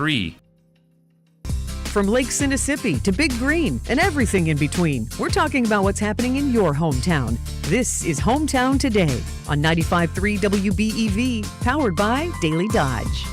95.3. From Lake Mississippi to Big Green and everything in between, we're talking about what's happening in your hometown. This is Hometown Today on 95.3 WBEV, powered by Daily Dodge.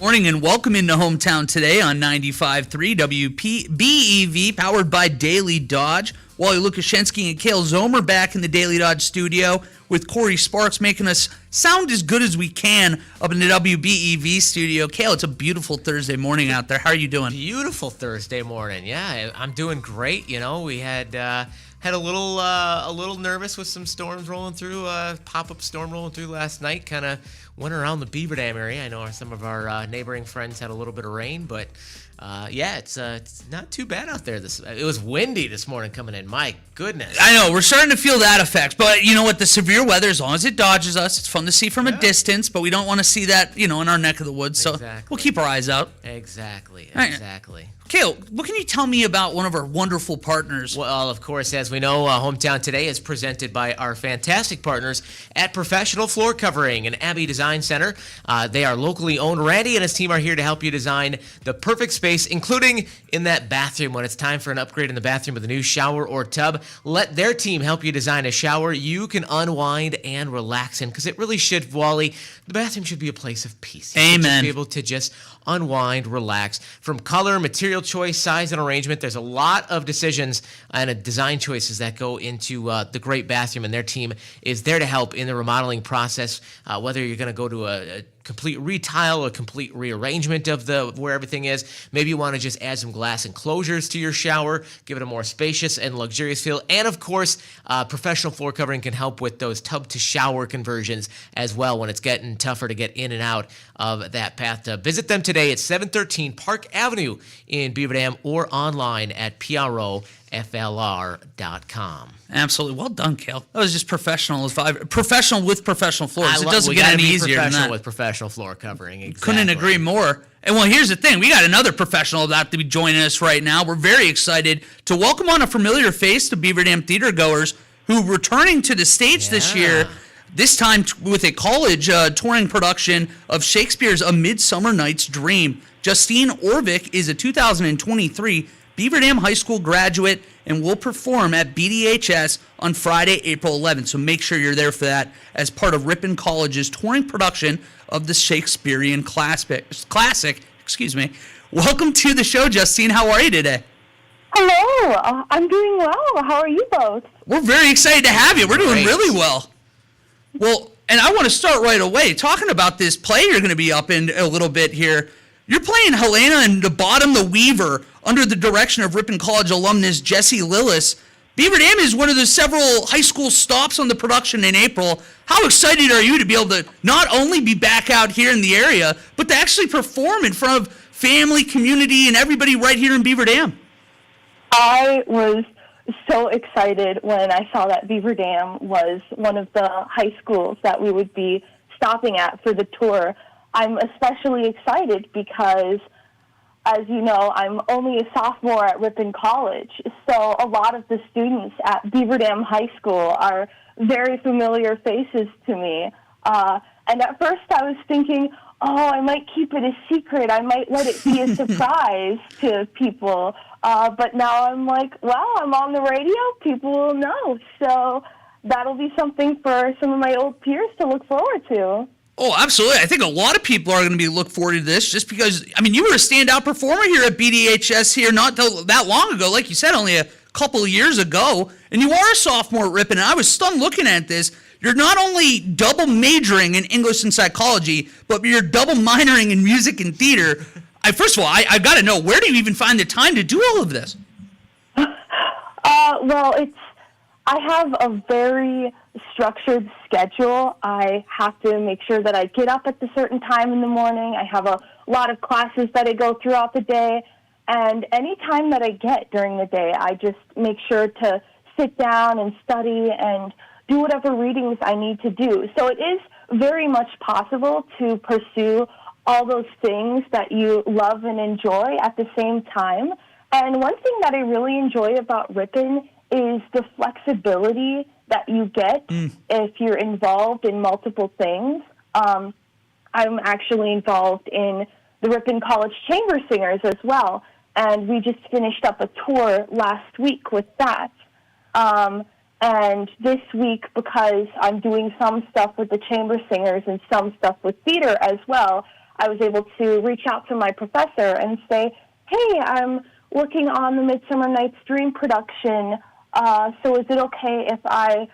Morning and welcome into Hometown Today on 95.3 WBEV, powered by Daily Dodge. Wally Lukashensky and Kale Zomer back in the Daily Dodge studio with Corey Sparks making us sound as good as we can up in the WBEV studio. Kale, it's a beautiful Thursday morning out there. How are you doing? Beautiful Thursday morning. Yeah, I'm doing great. You know, we had a little nervous with some storms rolling through, pop-up storm rolling through last night. Kind of went around the Beaver Dam area. I know some of our neighboring friends had a little bit of rain, but yeah, it's not too bad out there. It was windy this morning coming in. My goodness. I know, we're starting to feel that effect. But you know what? The severe weather, as long as it dodges us, it's fun to see from a distance, but we don't want to see that, in our neck of the woods. So we'll keep our eyes out. Exactly. Kale, what can you tell me about one of our wonderful partners? Well, of course, as we know, Hometown Today is presented by our fantastic partners at Professional Floor Covering and Abbey Design Center. They are locally owned. Randy and his team are here to help you design the perfect space, including in that bathroom. When it's time for an upgrade in the bathroom with a new shower or tub, let their team help you design a shower you can unwind and relax in, because it really should, Wally. The bathroom should be a place of peace. Amen. You should be able to just unwind, relax. From color, material choice, size, and arrangement, there's a lot of decisions and design choices that go into the great bathroom, and their team is there to help in the remodeling process, whether you're going to go to a complete retile or complete rearrangement of where everything is. Maybe you want to just add some glass enclosures to your shower, give it a more spacious and luxurious feel. And of course, Professional Floor Covering can help with those tub to shower conversions as well when it's getting tougher to get in and out of that bathtub. Visit them today at 713 Park Avenue in Beaver Dam or online at proflr.com. Absolutely. Well done, Kale. That was just professional with professional floors. It doesn't get any easier than that. With Professional Floor Covering. Exactly. Couldn't agree more. And well, here's the thing. We got another professional about to be joining us right now. We're very excited to welcome on a familiar face to Beaver Dam theater goers who returning to the stage this year, this time with a college touring production of Shakespeare's A Midsummer Night's Dream. Justine Orvik is a 2023 Beaver Dam High School graduate and will perform at BDHS on Friday, April 11th. So make sure you're there for that as part of Ripon College's touring production of the Shakespearean classic. Welcome to the show, Justine. How are you today? Hello. I'm doing well. How are you both? We're very excited to have you. We're doing really well. Well, and I want to start right away talking about this play you're going to be up in a little bit here. You're playing Helena and the Bottom the Weaver under the direction of Ripon College alumnus Jesse Lillis. Beaver Dam is one of the several high school stops on the production in April. How excited are you to be able to not only be back out here in the area, but to actually perform in front of family, community, and everybody right here in Beaver Dam? I was so excited when I saw that Beaver Dam was one of the high schools that we would be stopping at for the tour. I'm especially excited because, as you know, I'm only a sophomore at Ripon College, so a lot of the students at Beaver Dam High School are very familiar faces to me. And at first I was thinking, I might keep it a secret. I might let it be a surprise to people. But now I'm like, well, I'm on the radio. People will know. So that'll be something for some of my old peers to look forward to. Oh, absolutely. I think a lot of people are going to be looking forward to this just because, you were a standout performer here at BDHS here not that long ago. Like you said, only a couple of years ago. And you are a sophomore at Ripon. And I was stunned looking at this. You're not only double majoring in English and psychology, but you're double minoring in music and theater. First of all, I've got to know, where do you even find the time to do all of this? Well, I have a very structured schedule. I have to make sure that I get up at a certain time in the morning. I have a lot of classes that I go throughout the day. And any time that I get during the day, I just make sure to sit down and study and do whatever readings I need to do. So it is very much possible to pursue all those things that you love and enjoy at the same time. And one thing that I really enjoy about Ripon is the flexibility that you get if you're involved in multiple things. I'm actually involved in the Ripon College Chamber Singers as well, and we just finished up a tour last week with that. And this week, because I'm doing some stuff with the Chamber Singers and some stuff with theater as well, I was able to reach out to my professor and say, hey, I'm working on the Midsummer Night's Dream production, so is it okay if I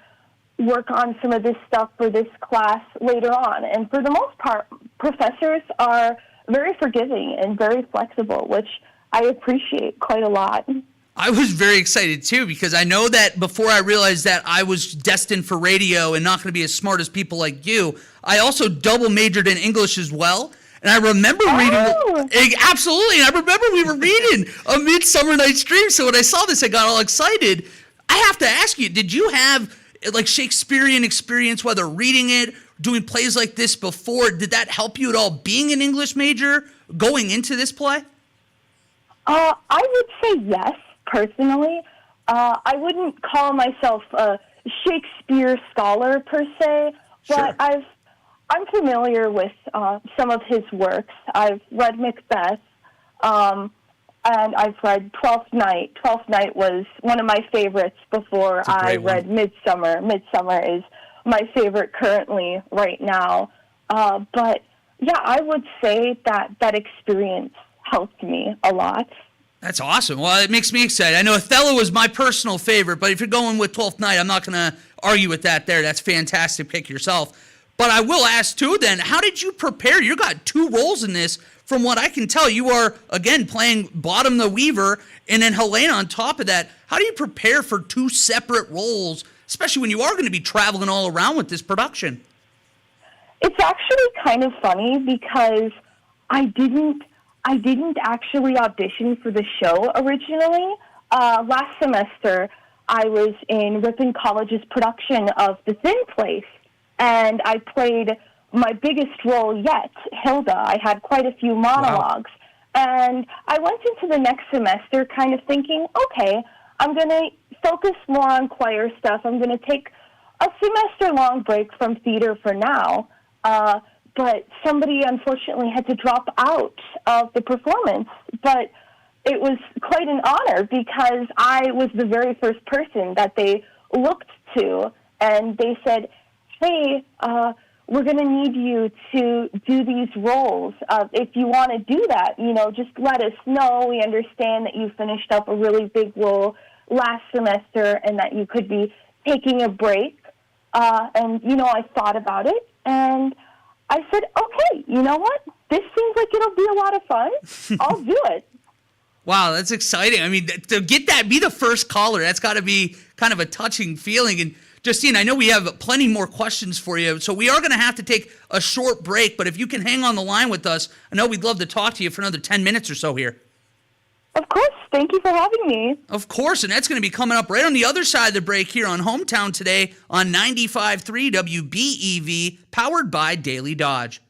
work on some of this stuff for this class later on? And for the most part, professors are very forgiving and very flexible, which I appreciate quite a lot. I was very excited too, because I know that before I realized that I was destined for radio and not going to be as smart as people like you, I also double majored in English as well. And I remember reading, absolutely, and I remember we were reading A Midsummer Night's Dream, so when I saw this, I got all excited. I have to ask you, did you have like Shakespearean experience, whether reading it, doing plays like this before? Did that help you at all, being an English major, going into this play? I would say yes, personally. I wouldn't call myself a Shakespeare scholar per se, but Sure. I'm familiar with some of his works. I've read Macbeth, and I've read Twelfth Night. Twelfth Night was one of my favorites before I read Midsummer. Midsummer is my favorite currently right now. But yeah, I would say that experience helped me a lot. That's awesome. Well, it makes me excited. I know Othello is my personal favorite, but if you're going with Twelfth Night, I'm not going to argue with that there. That's fantastic. Pick yourself. But I will ask, too, then, how did you prepare? You got two roles in this. From what I can tell, you are, again, playing Bottom the Weaver and then Helena on top of that. How do you prepare for two separate roles, especially when you are going to be traveling all around with this production? It's actually kind of funny because I didn't actually audition for the show originally. Last semester, I was in Ripon College's production of The Thin Place, and I played my biggest role yet, Hilda. I had quite a few monologues. Wow. And I went into the next semester kind of thinking, okay, I'm going to focus more on choir stuff. I'm going to take a semester-long break from theater for now. But somebody, unfortunately, had to drop out of the performance. But it was quite an honor because I was the very first person that they looked to, and they said, hey, we're going to need you to do these roles. If you want to do that, just let us know. We understand that you finished up a really big role last semester and that you could be taking a break. And I thought about it, and I said, okay, you know what? This seems like it'll be a lot of fun. I'll do it. Wow, that's exciting. I mean, to get that, be the first caller, that's got to be kind of a touching feeling. And Justine, I know we have plenty more questions for you, so we are going to have to take a short break, but if you can hang on the line with us, I know we'd love to talk to you for another 10 minutes or so here. Of course. Thank you for having me. Of course, and that's going to be coming up right on the other side of the break here on Hometown Today on 95.3 WBEV, powered by Daily Dodge.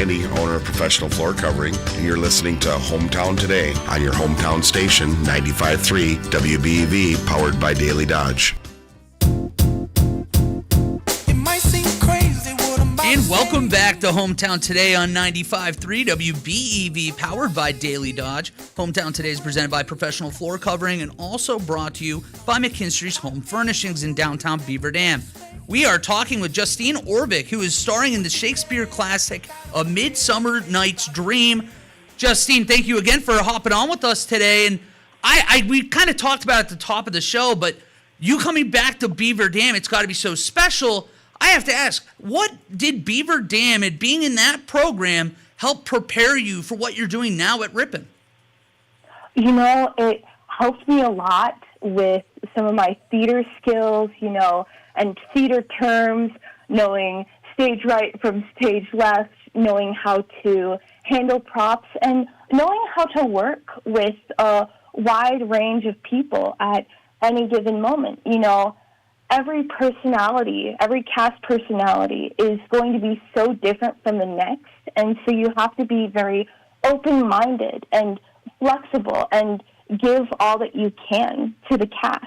Sandy, owner of Professional Floor Covering, and you're listening to Hometown Today on your hometown station, 95.3 WBEV, powered by Daily Dodge. And welcome back to Hometown Today on 95.3 WBEV, powered by Daily Dodge. Hometown Today is presented by Professional Floor Covering and also brought to you by McKinstry's Home Furnishings in downtown Beaver Dam. We are talking with Justine Orvik, who is starring in the Shakespeare classic A Midsummer Night's Dream. Justine, thank you again for hopping on with us today. And we kind of talked about it at the top of the show, but you coming back to Beaver Dam, it's got to be so special. I have to ask, what did Beaver Dam and being in that program help prepare you for what you're doing now at Ripon? You know, it helped me a lot with some of my theater skills, you know, and theater terms, knowing stage right from stage left, knowing how to handle props, and knowing how to work with a wide range of people at any given moment. You know, every personality, every cast personality is going to be so different from the next, and so you have to be very open-minded and flexible and give all that you can to the cast.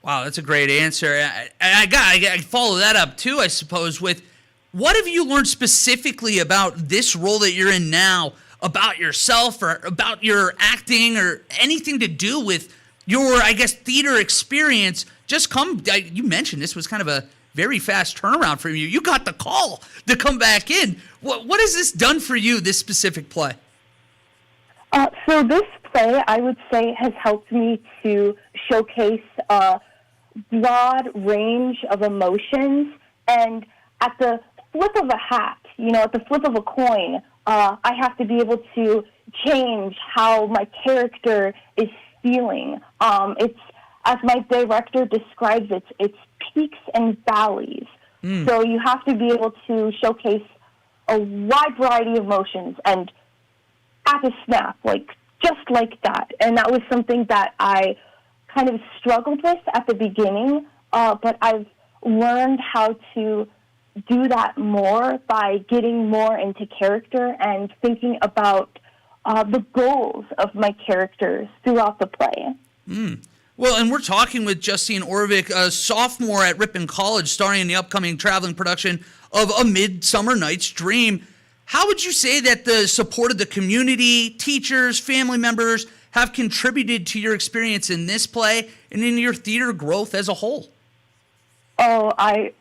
Wow, that's a great answer. I follow that up, too, I suppose, with what have you learned specifically about this role that you're in now, about yourself or about your acting or anything to do with your, I guess, theater experience? You mentioned this was kind of a very fast turnaround for you. You got the call to come back in. What has this done for you, this specific play? So this play, I would say, has helped me to showcase a broad range of emotions. And at the flip of a hat, you know, at the flip of a coin, I have to be able to change how my character is feeling. It's, as my director describes it, it's peaks and valleys. So you have to be able to showcase a wide variety of emotions and at a snap, just like that. And that was something that I kind of struggled with at the beginning, but I've learned how to do that more by getting more into character and thinking about the goals of my characters throughout the play. Well, and we're talking with Justine Orvik, a sophomore at Ripon College, starring in the upcoming traveling production of A Midsummer Night's Dream. How would you say that the support of the community, teachers, family members have contributed to your experience in this play and in your theater growth as a whole? Oh, I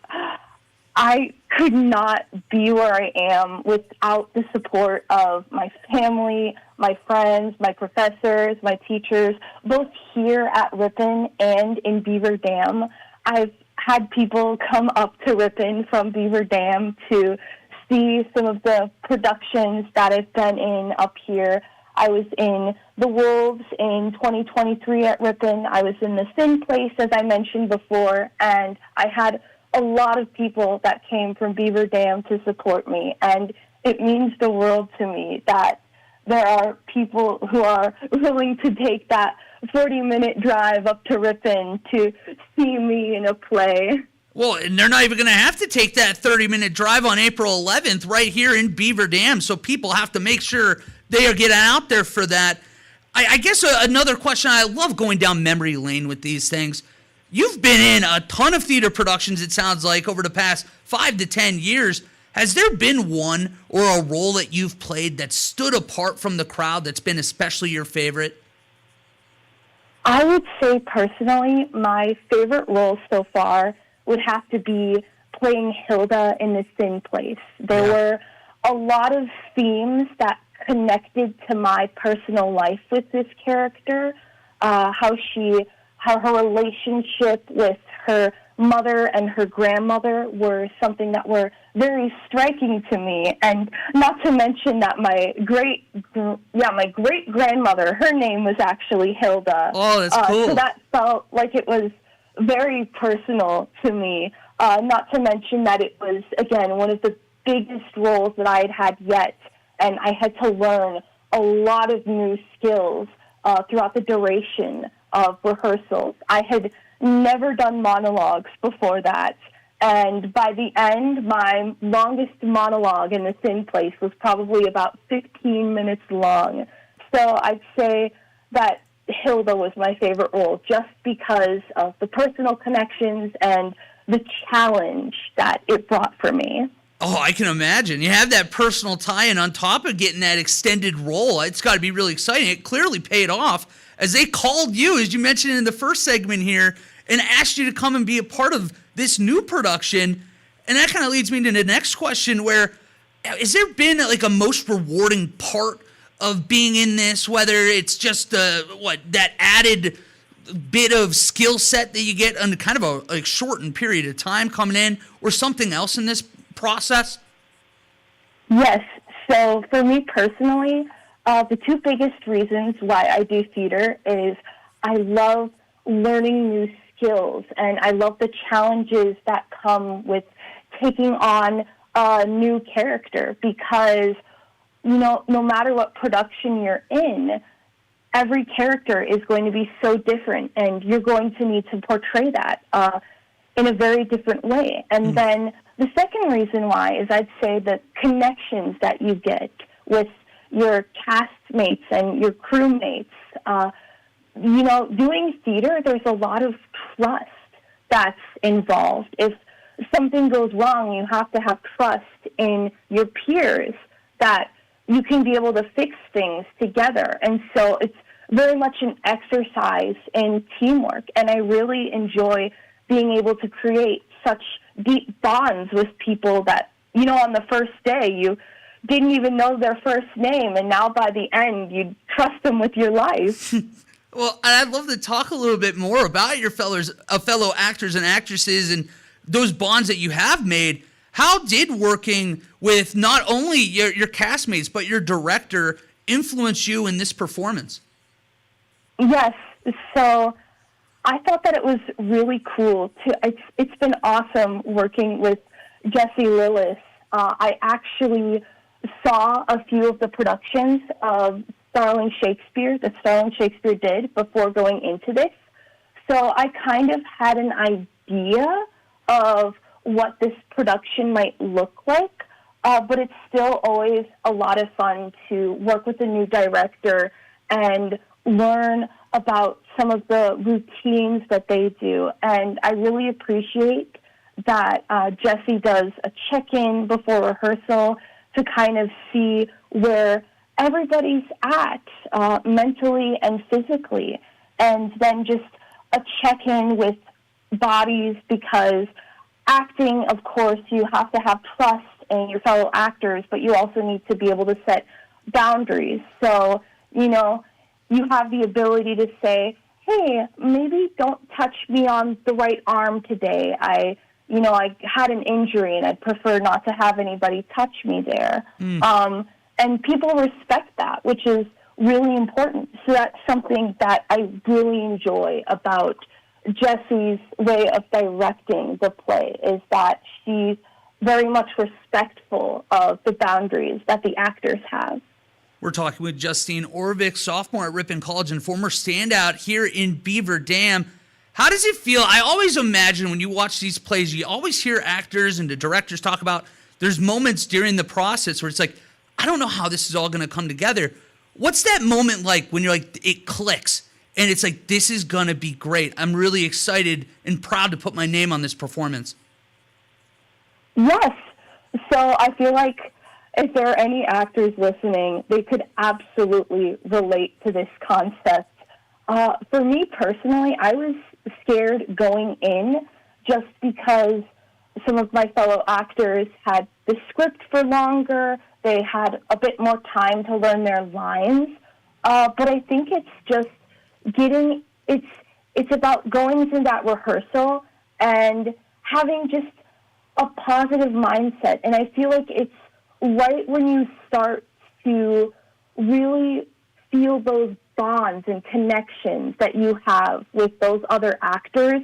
could not be where I am without the support of my family, my friends, my professors, my teachers, both here at Ripon and in Beaver Dam. I've had people come up to Ripon from Beaver Dam to see some of the productions that I've been in up here. I was in The Wolves in 2023 at Ripon. I was in The Thin Place, as I mentioned before, and I had a lot of people that came from Beaver Dam to support me, and it means the world to me that there are people who are willing to take that 40-minute drive up to Ripon to see me in a play. Well, and they're not even going to have to take that 30-minute drive on April 11th right here in Beaver Dam, so people have to make sure they are getting out there for that. I guess another question, I love going down memory lane with these things. You've been in a ton of theater productions, it sounds like, over the past 5 to 10 years. Has there been one or a role that you've played that stood apart from the crowd that's been especially your favorite? I would say, personally, my favorite role so far would have to be playing Hilda in The Thin Place. There were a lot of themes that connected to my personal life with this character, how her relationship with her mother and her grandmother were something that were very striking to me, and not to mention that my great grandmother, her name was actually Hilda. Oh, that's cool. So that felt like it was very personal to me. Not to mention that it was, again, one of the biggest roles that I had yet, and I had to learn a lot of new skills throughout the duration of rehearsals. I had never done monologues before that, And by the end, my longest monologue in the Thin Place was probably about 15 minutes long. So I'd say that Hilda was my favorite role just because of the personal connections and the challenge that it brought for me. Oh, I can imagine. You have that personal tie, and on top of getting that extended role, it's got to be really exciting. It clearly paid off as they called you, as you mentioned in the first segment here, and asked you to come and be a part of this new production. And that kind of leads me to the next question, where has there been like a most rewarding part of being in this, whether it's just that added bit of skill set that you get on kind of a shortened period of time coming in, or something else in this process? Yes. So for me personally, the two biggest reasons why I do theater is I love learning new skills, and I love the challenges that come with taking on a new character, because, you know, no matter what production you're in, every character is going to be so different, and you're going to need to portray that in a very different way. And then the second reason why is I'd say the connections that you get with your castmates and your crewmates. You know, doing theater, there's a lot of trust that's involved. If something goes wrong, you have to have trust in your peers that you can be able to fix things together. And so it's very much an exercise in teamwork. And I really enjoy being able to create such deep bonds with people that, you know, on the first day you didn't even know their first name, and now by the end you trust them with your life. Well, I'd love to talk a little bit more about your fellow actors and actresses and those bonds that you have made. How did working with not only your castmates but your director influence you in this performance? Yes. So I thought that it was really cool. It's been awesome working with Jesse Lillis. I actually saw a few of the productions of Starling Shakespeare that Starling Shakespeare did before going into this. So I kind of had an idea of what this production might look like, but it's still always a lot of fun to work with a new director and learn about some of the routines that they do. And I really appreciate that Jesse does a check-in before rehearsal to kind of see where everybody's at mentally and physically, and then just a check-in with bodies, because acting, of course, you have to have trust in your fellow actors, but you also need to be able to set boundaries. So, you know, you have the ability to say, hey, maybe don't touch me on the right arm today. I had an injury and I'd prefer not to have anybody touch me there. And people respect that, which is really important. So that's something that I really enjoy about Jesse's way of directing the play, is that she's very much respectful of the boundaries that the actors have. We're talking with Justine Orvik, sophomore at Ripon College and former standout here in Beaver Dam. How does it feel? I always imagine when you watch these plays, you always hear actors and the directors talk about there's moments during the process where it's like, I don't know how this is all going to come together. What's that moment like when you're like, it clicks and it's like, this is going to be great. I'm really excited and proud to put my name on this performance. Yes. So I feel like if there are any actors listening, they could absolutely relate to this concept. For me personally, I was scared going in just because some of my fellow actors had the script for longer. They had a bit more time to learn their lines. But I think it's just it's about going through that rehearsal and having just a positive mindset. And I feel like it's right when you start to really feel those bonds and connections that you have with those other actors,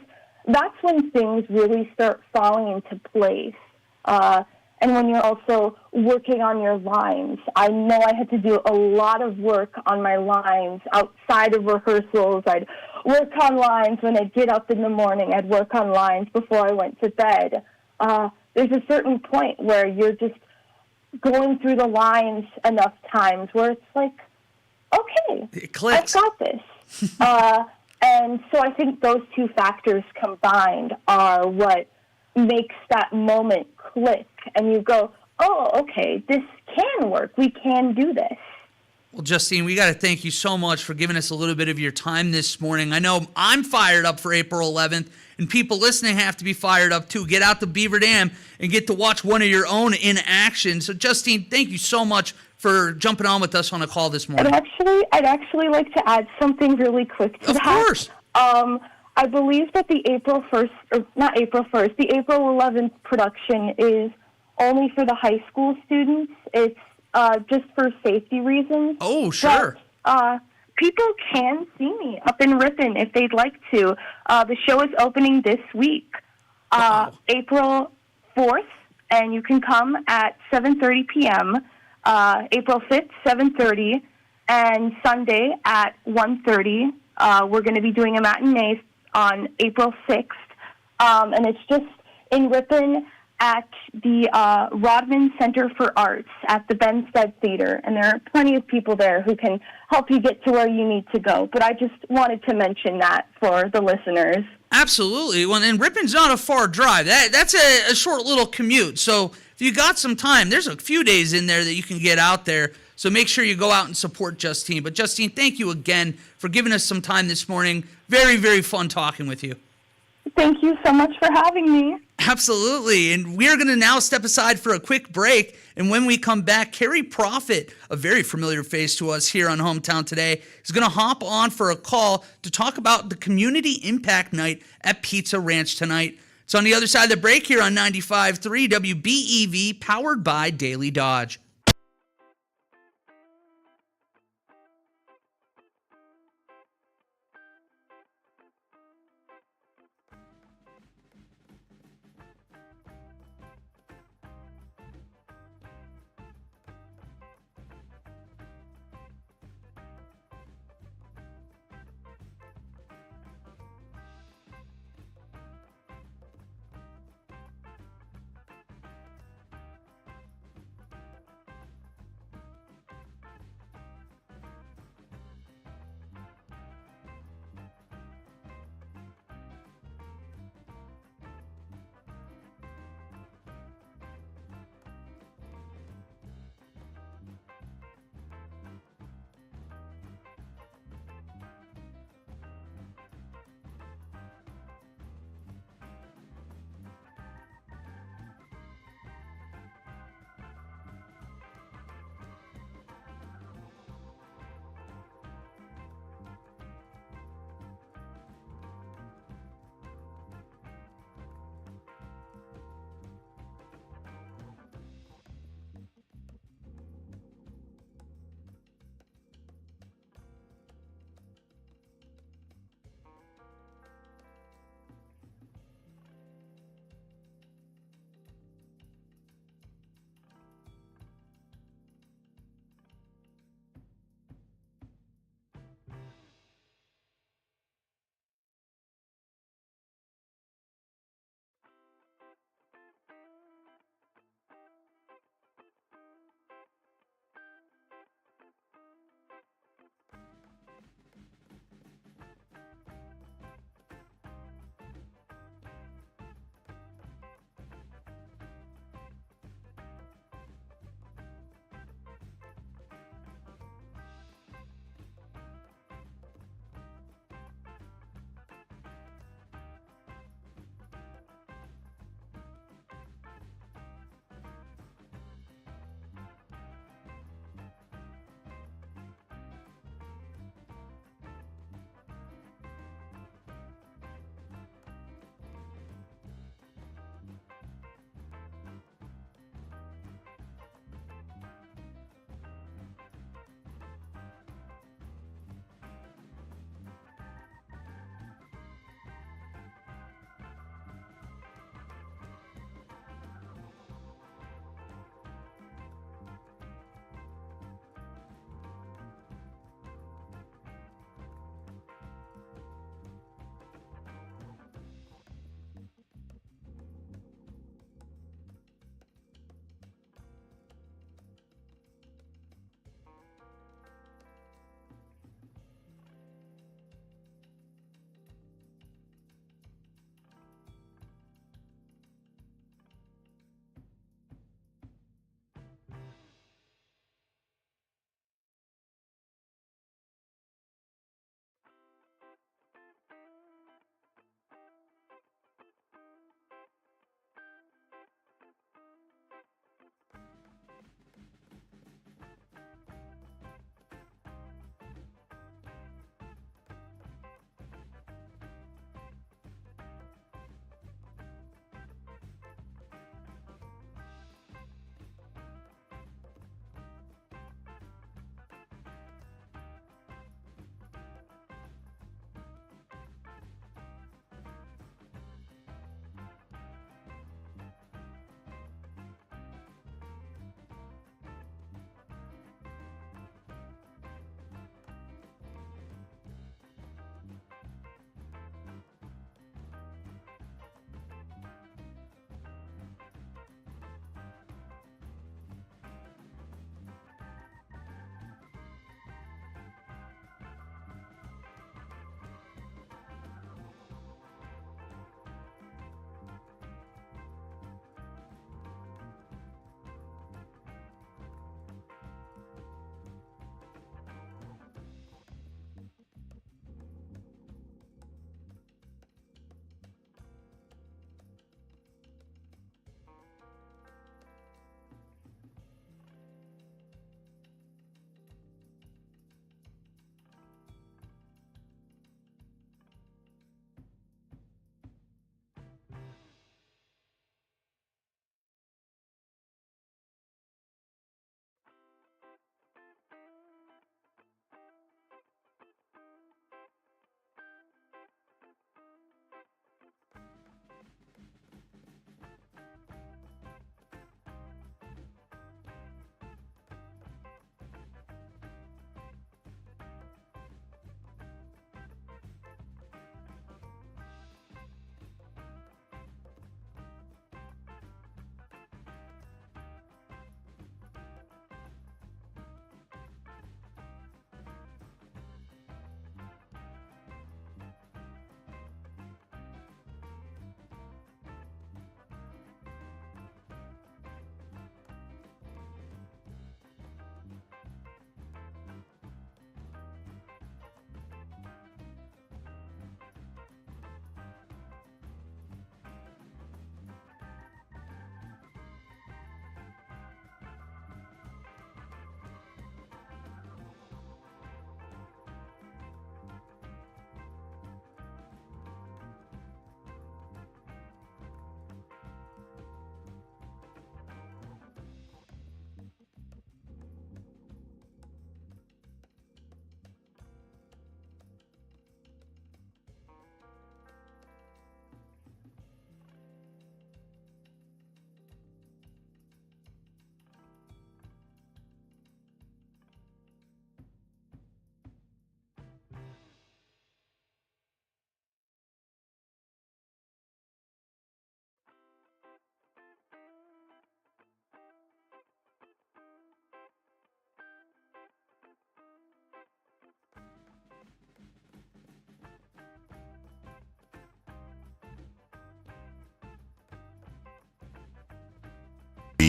that's when things really start falling into place. And when you're also working on your lines. I know I had to do a lot of work on my lines outside of rehearsals. I'd work on lines when I'd get up in the morning. I'd work on lines before I went to bed. there's a certain point where you're just going through the lines enough times where it's like, okay, It clicks. I've got this. And so I think those two factors combined are what makes that moment click. And you go, oh, okay, this can work. We can do this. Well, Justine, we got to thank you so much for giving us a little bit of your time this morning. I know I'm fired up for April 11th, and people listening have to be fired up too. Get out to Beaver Dam and get to watch one of your own in action. So, Justine, thank you so much for jumping on with us on a call this morning. I'd actually like to add something really quick to that. Of course. I believe that the April 11th production is only for the high school students. It's just for safety reasons. Oh, sure. But, people can see me up in Ripon if they'd like to. The show is opening this week, April 4th, and you can come at 7:30 p.m., April 5th, 7:30, and Sunday at 1:30. We're going to be doing a matinee on April 6th, and it's just in Ripon at the Rodman Center for Arts at the Benstead Theater, and there are plenty of people there who can help you get to where you need to go. But I just wanted to mention that for the listeners. Absolutely. Well, and Ripon's not a far drive. That's a short little commute. So if you got some time, there's a few days in there that you can get out there. So make sure you go out and support Justine. But Justine, thank you again for giving us some time this morning. Very, very fun talking with you. Thank you so much for having me. Absolutely. And we're going to now step aside for a quick break. And when we come back, Carrie Prophet, a very familiar face to us here on Hometown Today, is going to hop on for a call to talk about the Community Impact Night at Pizza Ranch tonight. It's on the other side of the break here on 95.3 WBEV, powered by Daily Dodge.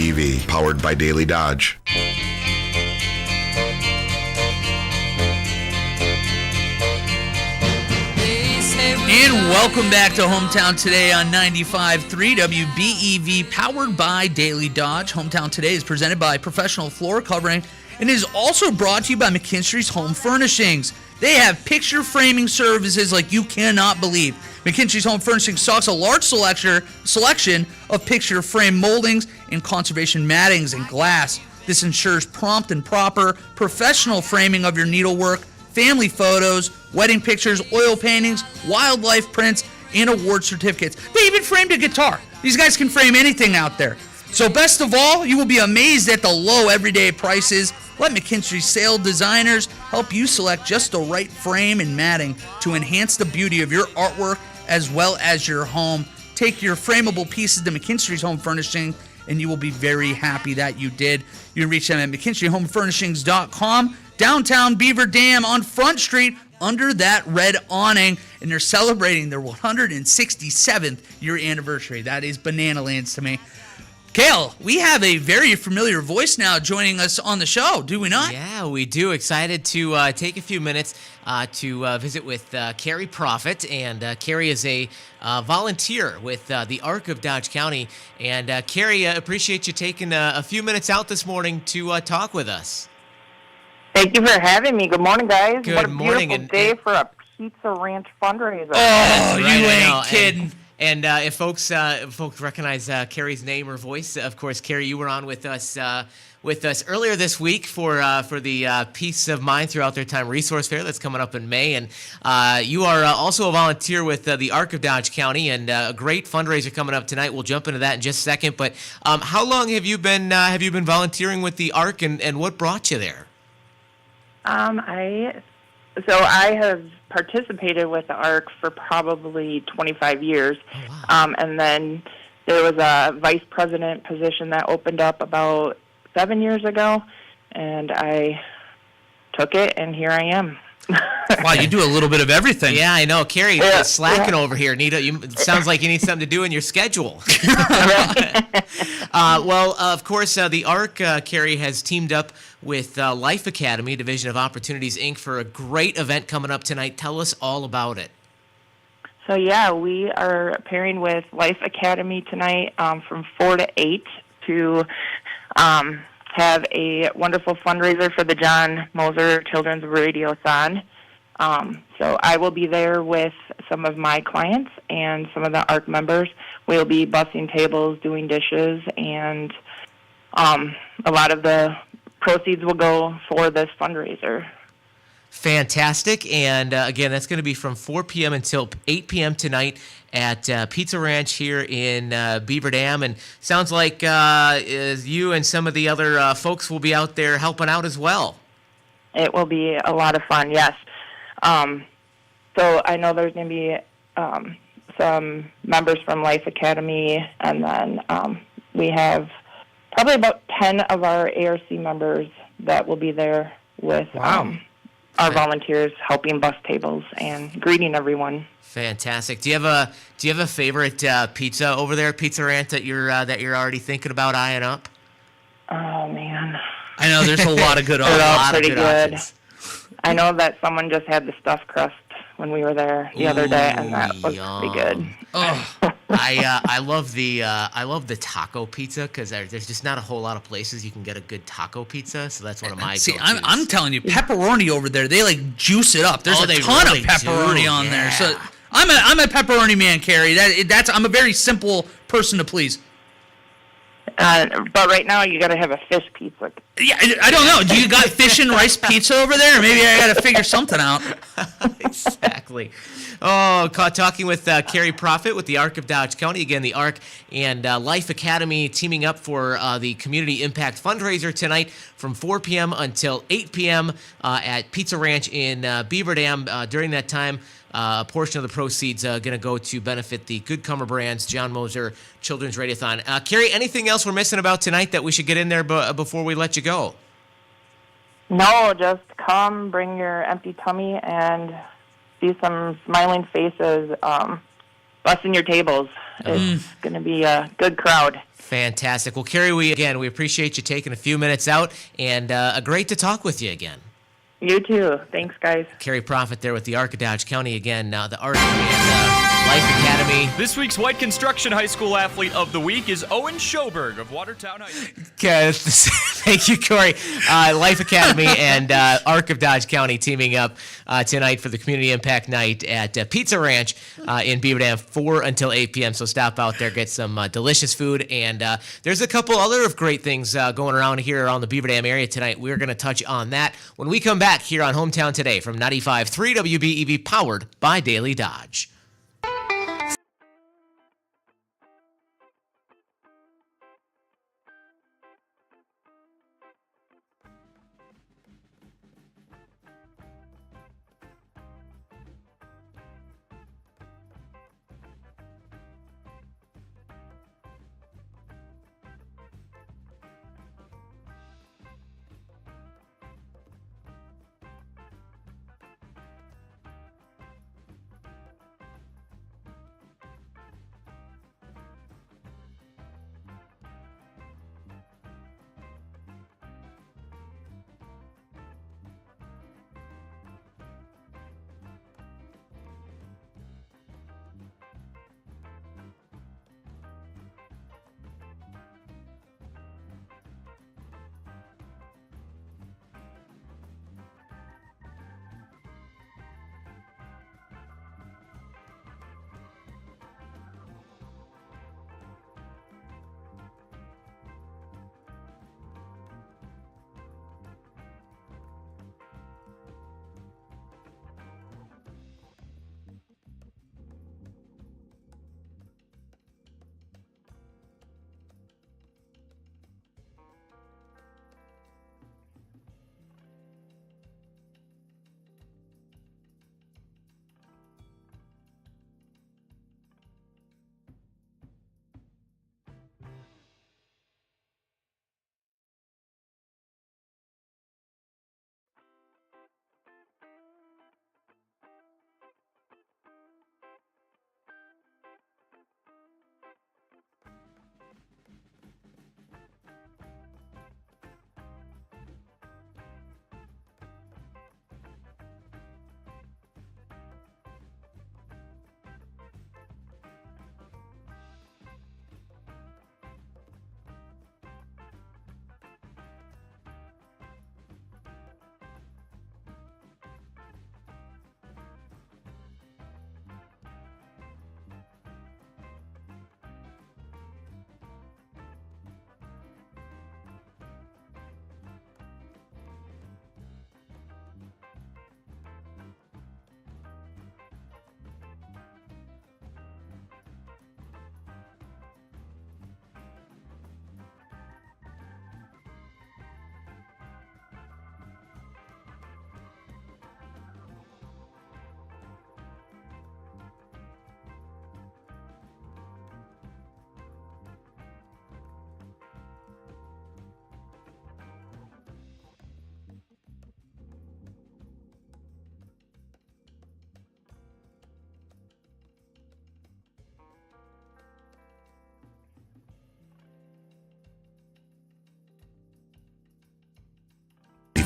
WBEV, powered by Daily Dodge. And welcome back to Hometown Today on 95.3 WBEV, powered by Daily Dodge. Hometown Today is presented by Professional Floor Covering and is also brought to you by McKinstry's Home Furnishings. They have picture framing services like you cannot believe. McKinstry's Home Furnishings stocks a large selection of picture frame moldings and conservation mattings and glass. This ensures prompt and proper professional framing of your needlework, family photos, wedding pictures, oil paintings, wildlife prints, and award certificates. They even framed a guitar. These guys can frame anything out there. So best of all, you will be amazed at the low everyday prices. Let McKinstry sale designers help you select just the right frame and matting to enhance the beauty of your artwork as well as your home. Take your frameable pieces to McKinstry's Home Furnishing, and you will be very happy that you did. You can reach them at McKinstryHomeFurnishings.com, downtown Beaver Dam on Front Street under that red awning, and they're celebrating their 167th year anniversary. That is banana lands to me. Kale, we have a very familiar voice now joining us on the show, do we not? Yeah, we do. Excited to take a few minutes to visit with Carrie Proffitt. And Carrie is a volunteer with the ARC of Dodge County. And Carrie, appreciate you taking a few minutes out this morning to talk with us. Thank you for having me. Good morning, guys. Good what a morning, beautiful day for a Pizza Ranch fundraiser. Oh, you Right, I ain't know. kidding. And if folks recognize Carrie's name or voice, of course, Carrie, you were on with us earlier this week for the Peace of Mind Throughout Their Time Resource Fair that's coming up in May, and you are also a volunteer with the ARC of Dodge County, and a great fundraiser coming up tonight. We'll jump into that in just a second. But how long have you been volunteering with the ARC, and what brought you there? I have participated with the ARC for probably 25 years. Oh, wow. And then there was a vice president position that opened up about 7 years ago, and I took it, and here I am. Wow, you do a little bit of everything. Yeah, I know. Carrie, Yeah, slacking yeah. over here. It sounds like you need something to do in your schedule. Of course, the ARC, Carrie, has teamed up with Life Academy, Division of Opportunities, Inc., for a great event coming up tonight. Tell us all about it. So, yeah, we are pairing with Life Academy tonight from 4 to 8 to have a wonderful fundraiser for the John Moser Children's Radiothon. So I will be there with some of my clients and some of the ARC members. We'll be bussing tables, doing dishes, and a lot of the proceeds will go for this fundraiser. Fantastic. And again, that's going to be from 4 p.m. until 8 p.m. tonight at Pizza Ranch here in Beaver Dam. And sounds like you and some of the other folks will be out there helping out as well. It will be a lot of fun, yes. So I know there's going to be some members from Life Academy, and then we have probably about 10 of our ARC members that will be there with our volunteers helping bus tables and greeting everyone. Fantastic. Do you have a favorite pizza over there, Pizza Ranch, that you're already thinking about eyeing up? Oh man, I know there's a lot of good they're all options. pretty good. options. I know that someone just had the stuffed crust when we were there the other day, and that was yum. pretty good. Oh, I love the taco pizza because there's just not a whole lot of places you can get a good taco pizza, so that's one of my see, go-tos. I'm telling you, pepperoni over there, they like juice it up. There's Oh, a they ton really of pepperoni do, on there. yeah. So I'm a pepperoni man, Carrie. I'm a very simple person to please. But right now, you got to have a fish pizza. Yeah, I don't know. Do you got fish and rice pizza over there? Maybe I got to figure something out. Exactly. Oh, talking with Carrie Proffitt with the ARC of Dodge County. Again, the ARC and Life Academy teaming up for the Community Impact Fundraiser tonight from 4 p.m. until 8 p.m. At Pizza Ranch in Beaver Dam. During that time, a portion of the proceeds going to go to benefit the Good Comer Brands John Moser Children's Radiothon. Carrie, anything else we're missing about tonight that we should get in there before we let you go? No, just come, bring your empty tummy, and see some smiling faces. bussing your tables. It's going to be a good crowd. Fantastic. Well, Carrie, we appreciate you taking a few minutes out, and great to talk with you again. You too. Thanks, guys. Carrie Prophet there with the Arc of Dodge County again. The Art and Life Academy. This week's White Construction High School Athlete of the Week is Owen Schoberg of Watertown High School. Okay, thank you, Corey. Life Academy and Arc of Dodge County teaming up tonight for the Community Impact Night at Pizza Ranch in Beaver Dam, 4 until 8 p.m. So stop out there, get some delicious food. And there's a couple other of great things going around here around the Beaver Dam area tonight. We're going to touch on that when we come back here on Hometown Today from 95.3 WBEV, powered by Daily Dodge.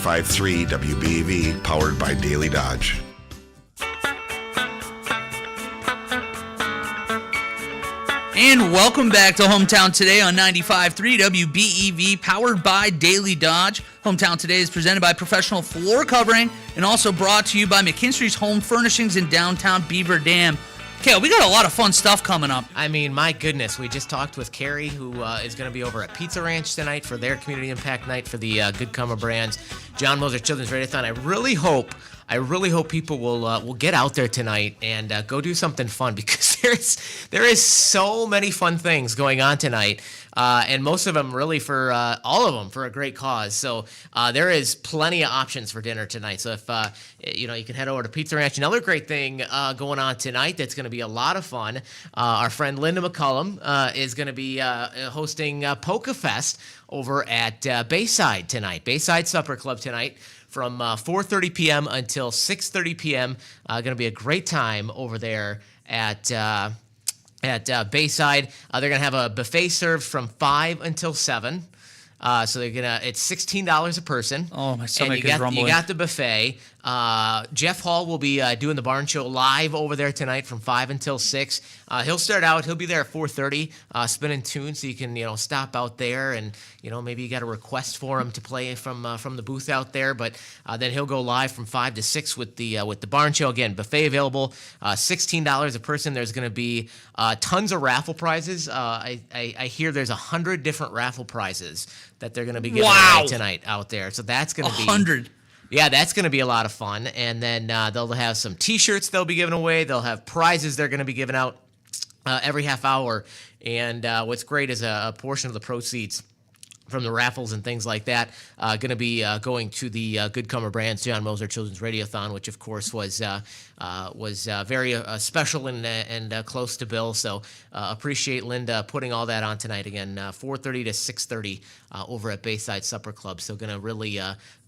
.53 WBEV, powered by Daily Dodge. And welcome back to Hometown Today on 95.3 WBEV, powered by Daily Dodge. Hometown Today is presented by Professional Floor Covering and also brought to you by McKinstry's Home Furnishings in downtown Beaver Dam. Okay, we got a lot of fun stuff coming up. I mean, my goodness, we just talked with Carrie, who is going to be over at Pizza Ranch tonight for their Community Impact Night for the Good Karma Brands John Moser Children's Radiothon. I really hope people will get out there tonight and go do something fun, because there is so many fun things going on tonight, and most of them really for all of them for a great cause. So there is plenty of options for dinner tonight. So if you can head over to Pizza Ranch. Another great thing going on tonight that's going to be a lot of fun. Our friend Linda McCullum is going to be hosting Polka Fest over at Bayside tonight. Bayside Supper Club tonight from 4:30 p.m. until 6:30 p.m. Going to be a great time over there at at Bayside. They're going to have a buffet served from 5 until 7. So they're it's $16 a person. Oh, my stomach and is rumbling. You got the buffet. Jeff Hall will be doing the barn show live over there tonight from 5 until 6. He'll start out. He'll be there at 4:30, spinning tunes. So you can stop out there and maybe you got a request for him to play from the booth out there. But then he'll go live from 5 to 6 with the barn show. Again, buffet available, $16 a person. There's going to be tons of raffle prizes. I hear there's 100 different raffle prizes that they're going to be giving away tonight out there. So that's going to be 100. Yeah, that's going to be a lot of fun. And then they'll have some T-shirts they'll be giving away. They'll have prizes they're going to be giving out every half hour. And what's great is a portion of the proceeds from the raffles and things like that going to be going to the Good Comer Brands John Moser Children's Radiothon, which of course was very special and close to Bill. So appreciate Linda putting all that on tonight. Again, 4:30 to 6:30 over at Bayside Supper Club. So going to really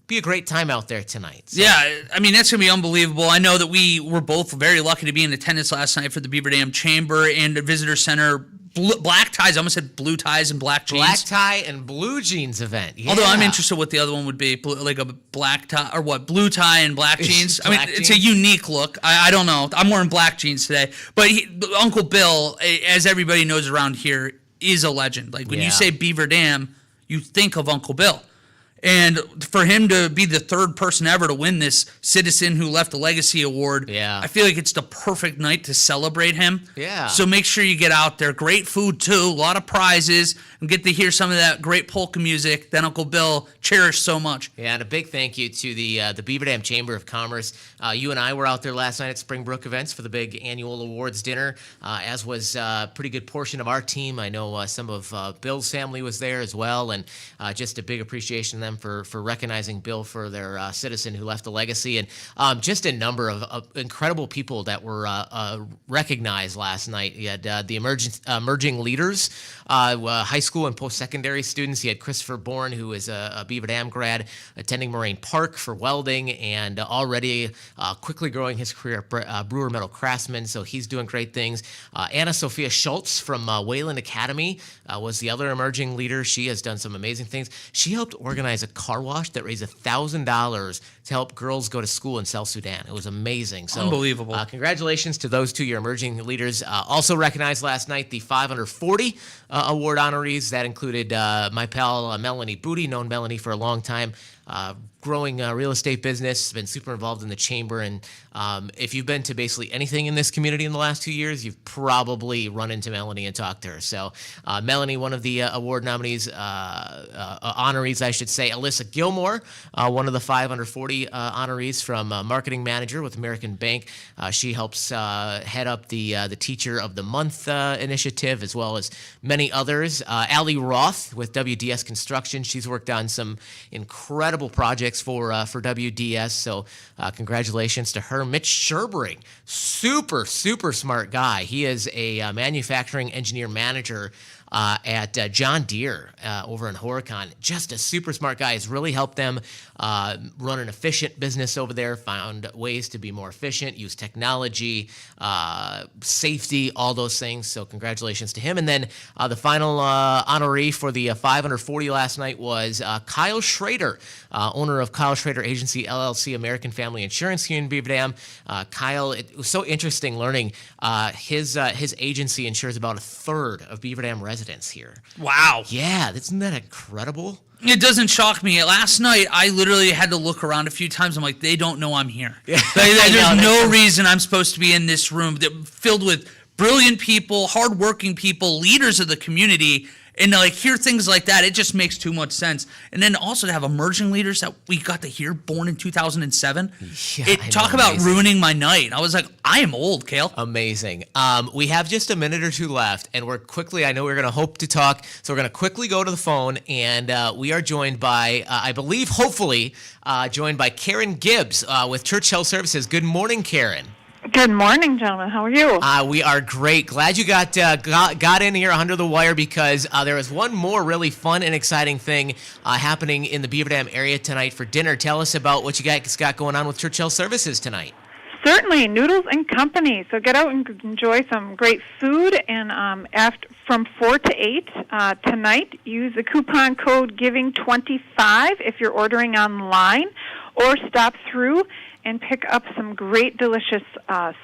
be a great time out there tonight. So. Yeah, I mean, that's going to be unbelievable. I know that we were both very lucky to be in attendance last night for the Beaver Dam Chamber and the Visitor Center black ties. I almost said blue ties and black jeans. Black tie and blue jeans event. Yeah. Although I'm interested what the other one would be, like a black tie or what, blue tie and black jeans. I mean, it's a unique look. I don't know. I'm wearing black jeans today. But Uncle Bill, as everybody knows around here, is a legend. Like when you say Beaver Dam, you think of Uncle Bill. And for him to be the third person ever to win this Citizen Who Left a Legacy award, I feel like it's the perfect night to celebrate him. Yeah. So make sure you get out there. Great food, too. A lot of prizes. And get to hear some of that great polka music that Uncle Bill cherished so much. Yeah, and a big thank you to the Beaver Dam Chamber of Commerce. You and I were out there last night at Springbrook Events for the big annual awards dinner, as was a pretty good portion of our team. I know some of Bill's family was there as well, and just a big appreciation to them for recognizing Bill for their Citizen Who Left a Legacy, and just a number of incredible people that were recognized last night. You had the emerging leaders, high school and post-secondary students. You had Christopher Bourne, who is a Beaver Dam grad, attending Moraine Park for welding, and already quickly growing his career at Brewer Metal Craftsman, so he's doing great things. Anna Sophia Schultz from Wayland Academy was the other emerging leader. She has done some amazing things. She helped organize a car wash that raised $1,000 to help girls go to school in South Sudan. It was amazing. So, unbelievable. Congratulations to those two, your emerging leaders. Also recognized last night the 540 award honorees. That included my pal Melanie Booty, known Melanie for a long time. Growing real estate business, been super involved in the chamber, and if you've been to basically anything in this community in the last 2 years, you've probably run into Melanie and talked to her. So Melanie, one of the award nominees, honorees, I should say. Alyssa Gilmore, one of the 540 honorees from Marketing Manager with American Bank. She helps head up the Teacher of the Month initiative, as well as many others. Allie Roth with WDS Construction. She's worked on some incredible projects for WDS, so congratulations to her. Mitch Sherbury, super smart guy. He is a manufacturing engineer manager at John Deere over in Horicon. Just a super smart guy. Has really helped them run an efficient business over there, found ways to be more efficient, use technology, safety, all those things. So congratulations to him. And then the final honoree for the 540 last night was Kyle Schrader, owner of Kyle Schrader Agency LLC, American Family Insurance here in Beaver Dam. Kyle, it was so interesting learning his agency insures about a third of Beaver Dam residents here. Wow. Yeah, isn't that incredible? It doesn't shock me. Last night, I literally had to look around a few times. I'm like, they don't know I'm here. Yeah. There's no reason I'm supposed to be in this room filled with brilliant people, hardworking people, leaders of the community. And to hear things like that, it just makes too much sense. And then also to have emerging leaders that we got to hear born in 2007. Yeah, talk about ruining my night. I was like, I am old, Cale. Amazing. We have just a minute or two left, and I know we're going to hope to talk, so we're going to quickly go to the phone, and we are joined by, I believe, hopefully, joined by Karen Gibbs with Church Health Services. Good morning, Karen. Good morning, gentlemen. How are you? We are great. Glad you got in here under the wire, because there is one more really fun and exciting thing happening in the Beaver Dam area tonight for dinner. Tell us about what you guys got going on with Church Health Services tonight. Certainly, Noodles and Company. So get out and enjoy some great food. And from 4 to 8 tonight, use the coupon code GIVING25 if you're ordering online, or stop through and pick up some great, delicious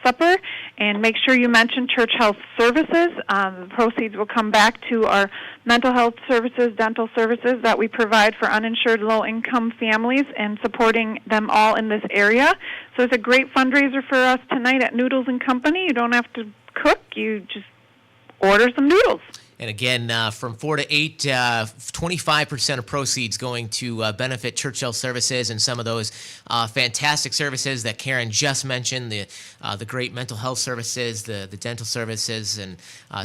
supper. And make sure you mention Church Health Services. The proceeds will come back to our mental health services, dental services that we provide for uninsured low-income families and supporting them all in this area. So it's a great fundraiser for us tonight at Noodles and Company. You don't have to cook. You just order some noodles. And again, from 4 to 8, 25% of proceeds going to benefit Church Health Services and some of those fantastic services that Karen just mentioned, the great mental health services, the dental services, and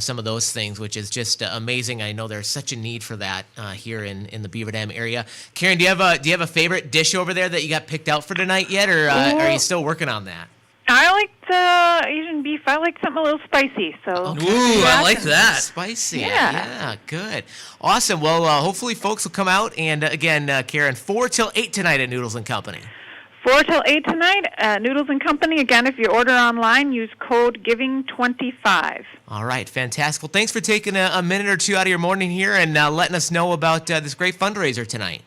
some of those things, which is just amazing. I know there's such a need for that here in the Beaver Dam area. Karen, do you have a favorite dish over there that you got picked out for tonight yet, or are you still working on that? I like Asian beef. I like something a little spicy. So Okay. Ooh, I like that. Spicy. Yeah. Good. Awesome. Well, hopefully folks will come out. And again, Karen, 4 till 8 tonight at Noodles and Company. 4 till 8 tonight at Noodles and Company. Again, if you order online, use code GIVING25. All right. Fantastic. Well, thanks for taking a minute or two out of your morning here and letting us know about this great fundraiser tonight.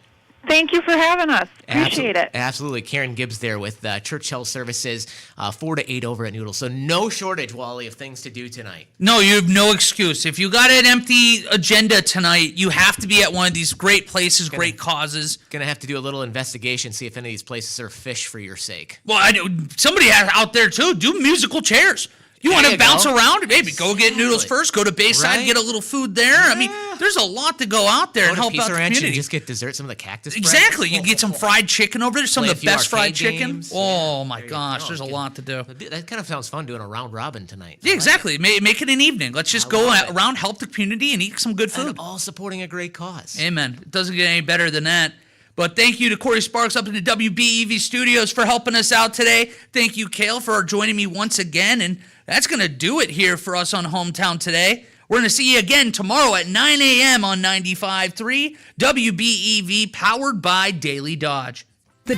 Thank you for having us. Appreciate it. Absolutely. Karen Gibbs there with Church Health Services, 4 to 8 over at Noodles. So no shortage, Wally, of things to do tonight. No, you have no excuse. If you got an empty agenda tonight, you have to be at one of these great places, great causes. Going to have to do a little investigation, see if any of these places serve fish for your sake. Well, I know somebody out there, too. Do musical chairs. You want to bounce around? Maybe go get noodles first. Go to Bayside, get a little food there. I mean, there's a lot to go out there and help out the community. And just get dessert, some of the cactus bread. Exactly. You can get some fried chicken over there, some of the best fried chicken. Games. Oh, my gosh. There's a lot to do. That kind of sounds fun, doing a round robin tonight. Yeah, exactly. Make it an evening. Let's just go around, help the community, and eat some good food. And all supporting a great cause. Amen. It doesn't get any better than that. But thank you to Corey Sparks up in the WBEV studios for helping us out today. Thank you, Kale, for joining me once again. And that's going to do it here for us on Hometown Today. We're going to see you again tomorrow at 9 a.m. on 95.3 WBEV, powered by Daily Dodge. The